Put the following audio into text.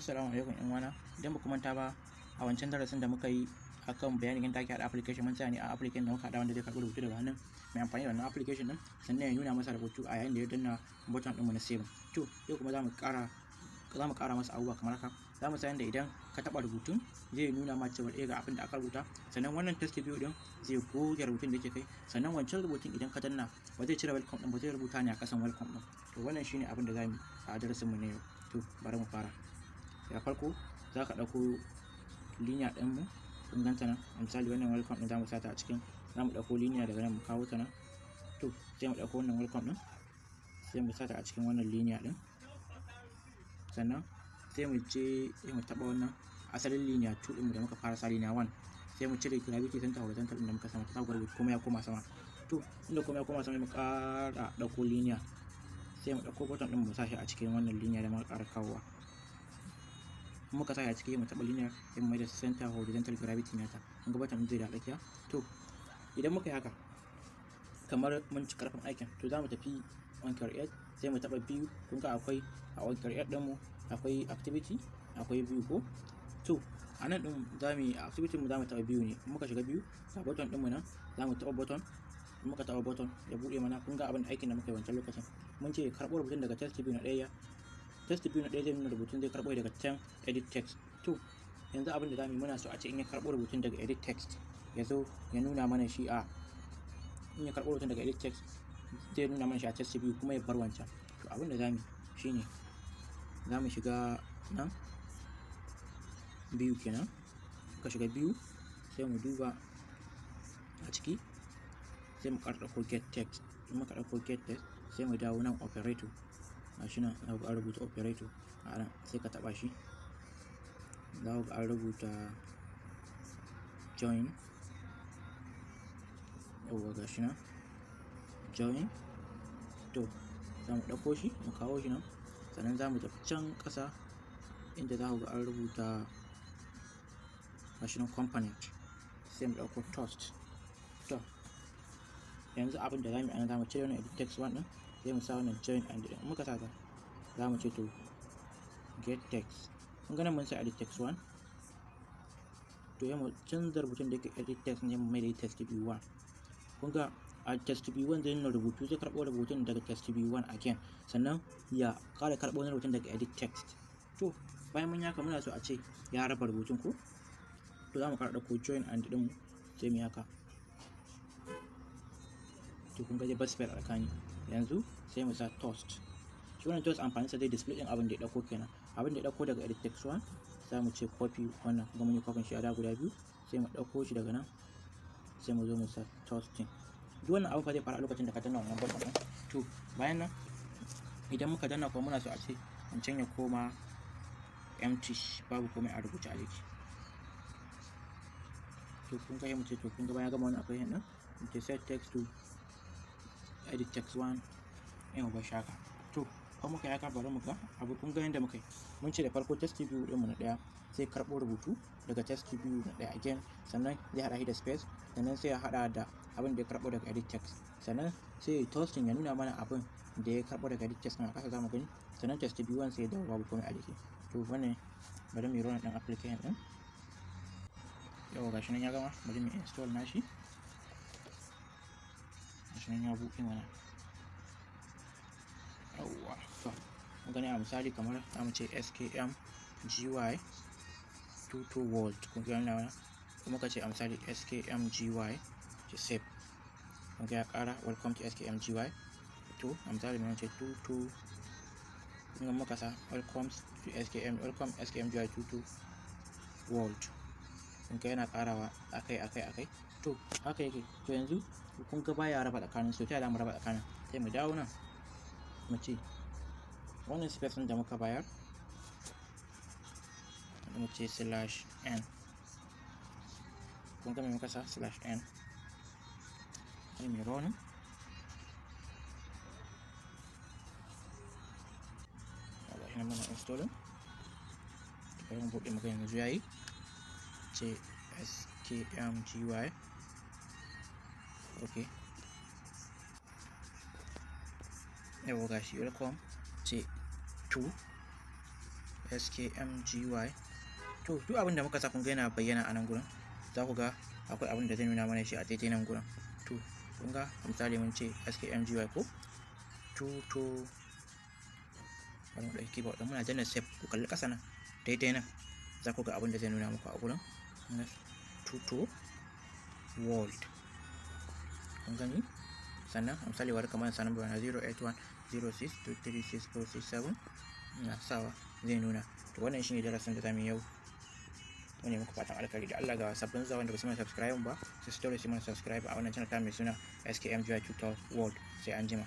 Assalamu alaikum ƴan uwana. Idan ba ku manta ba a wancan darasin da muka yi akan bayanin yadda ake haɗa application, mun tsaya ne a application da muka haɗa wanda zai karɓi rubutu daga hannun mai amfani da wannan application din, sannan ya nuna masa rubutu a yayin da ya danna button ɗinmu na save. To yau kuma za mu ƙara masa abubuwa kamar haka. Za mu san da idan ka taɓa rubutun zai nuna ma cewa ga abin da aka rubuta, sannan wannan test view din zai goge rubutun da yake kai, sannan wancan rubutun idan ka danna ba zai cire welcome din ba, zai rubuta ne a ƙasan welcome din. To wannan shine abin da za mu yi a darasin mu na yau. To bari mu fara. Da farko za ka ɗauko linear ɗinmu, kun ganta nan, misali wannan welcome ɗin za mu sata a cikin, za mu ɗauko linear daga nan mu kawo ta nan. To sai mu ɗauko wannan welcome ɗin sai mu sata a cikin wannan linear ɗin, sannan sai mu je sai mu taɓa wannan asalin linear 2 ɗinmu da muka fara sa linear 1, sai mu cire gravity center horizontal ɗin da muka sama ta gwargwado kuma ya koma sama. To inda kuma ya koma sama mu ƙara ɗauko linear, sai mu ɗauko button ɗin mu sa shi a cikin wannan linear da muka ƙara kawowa. Muka sa a ciki mu taɓa linear sai mu mai da center horizontal gravity nata, kun ga button zai da tsakiya. To idan muka yi haka kamar mun ci karfin aikin, to za mu tafi on create sai mu taɓa view. Kun ga akwai a on create ɗinmu akwai activity, akwai view ko. To a nan ɗin za mu yi activity mu za mu taɓa view ne. Muka shiga view ga button ɗinmu nan, za mu taɓa button. Muka taɓa button ya buɗe mana. Kun ga abin aikin da muka yi wancan lokacin, mun ce karɓo rubutun daga test view na ɗaya. Test view na ɗaya zai nuna rubutun zai karɓo daga can edit text. To yanzu abin da zamu yi, muna so a ce in ya karɓo rubutun daga edit text ya zo ya nuna mana shi a, in ya karɓo rubutun daga edit text zai nuna mana shi a test view kuma ya bar wancan. To abin da zamu yi shine za mu shiga nan view kenan, ka shiga view sai mu duba a ciki sai mu ƙara ɗauko get text. In muka ɗauko get text sai mu dawo nan operator, gashi nan za ku ga an rubuta operator a nan, sai ka taɓa shi, za ku ga an rubuta join. Yawwa gashi nan join. To za mu ɗauko shi mu kawo shi nan, sannan za mu tafi can ƙasa inda za ku ga an rubuta gashi nan component, sai mu ɗauko toast. To yanzu abin da za mu yi anan, za mu cire wannan edit text 1 ɗin sai mu sa wannan join, and in muka sa ta za mu ce to get text. kun ga nan mun sa edit text 1, to ya mu canza rubutun da yake edit text ne mu mai da test view 1. kun ga a test view 1 zai nuna rubutu, zai karɓo rubutun daga test view 1 again, sannan ya ƙara karɓo wani rubutun daga edit text. To bayan mun yaka muna so a ce ya raba rubutun ko, to za mu ƙara ɗauko join and ɗin sai mu yaka. To kun ga zai bar space a tsakani. Yanzu sai mu sa toast. Shi wannan toast amfani sa zai display din abin da ya dauko kenan. Abin da ya dauko daga edit text 1 za mu ce copy wannan, kuma mun yi copy shi a da guda biyu, sai mu dauko shi daga nan sai mu zo mu sa toasting. Duk wannan abu fa zai fara a lokacin da ka danna wannan button din. To bayan nan idan muka danna kuma muna so a ce wancan ya koma empty, babu komai a rubuce a jiki. To kun ga mu ce to kun ga bayan gama wannan akwai nan mu ce set text to edit text 1 in ba shaka. To kuma muka yaka bari mu ga abu. kun ga yanda muka yi, mun ce da farko test view din mu na daya sai karbo rubutu daga test view na daya again, sannan zai hada shi da space, sannan sai ya hada da abin da ya karbo daga edit text, sannan sai toasting ya nuna mana abin da ya karbo daga edit text a kasa zamu gani, sannan test view 1 sai ya dawo babu komai a jiki. To wannan bari mu yi run din application din. Yau gashi nan ya gama, bari mu install nashi. Gashi ya buɗe mana. Yawwa to mun gani a misali kamar za mu ce skm gy 22 world. kun ga wannan kuma ka ce a misali skm gy to save. kun ga ya ƙara welcome to skm gy. To a misali mun ce 22, kun ga muka sa welcome to skm gy 22 world. kun ga yana ƙarawa akai. To haka yake. To yanzu kun ga baya raba tsakanin su, ta yaya mu raba tsakanin? Sai mu dawo nan mu ce wannan space ɗin da muka bayar mu ce /n. kun ga me muka sa /n, sai mu run. Gashi nan muna installing. Bari mu buɗe mu ga yanzu yayi. Ce skm gy. Okay, yawa gashi welcome ce to skmgy. To duk abin da muka sa kun ga yana bayyana a nan gurin, za ku ga akwai abin da zai nuna mana shi a daidai nan gurin. To kun ga misali mun ce skmgy ko to bari mu ɗauki keyboard ɗin muna danna save, ku kalli ƙasa nan daidai nan za ku ga abin da zai nuna muku a gurin to world, kun gani. Sannan a misali wani kamar sa number na 08106236467 ina sawa zai nuna. To wannan shine darasin da zamu yi yau. Mune muku fatan alkhairi da Allah. Ga sabbin zuwa wanda ba su mana subscribe ba, sai su dole su mana subscribe a wannan channel ta mai suna skmgy tutorial world. Sai anjima.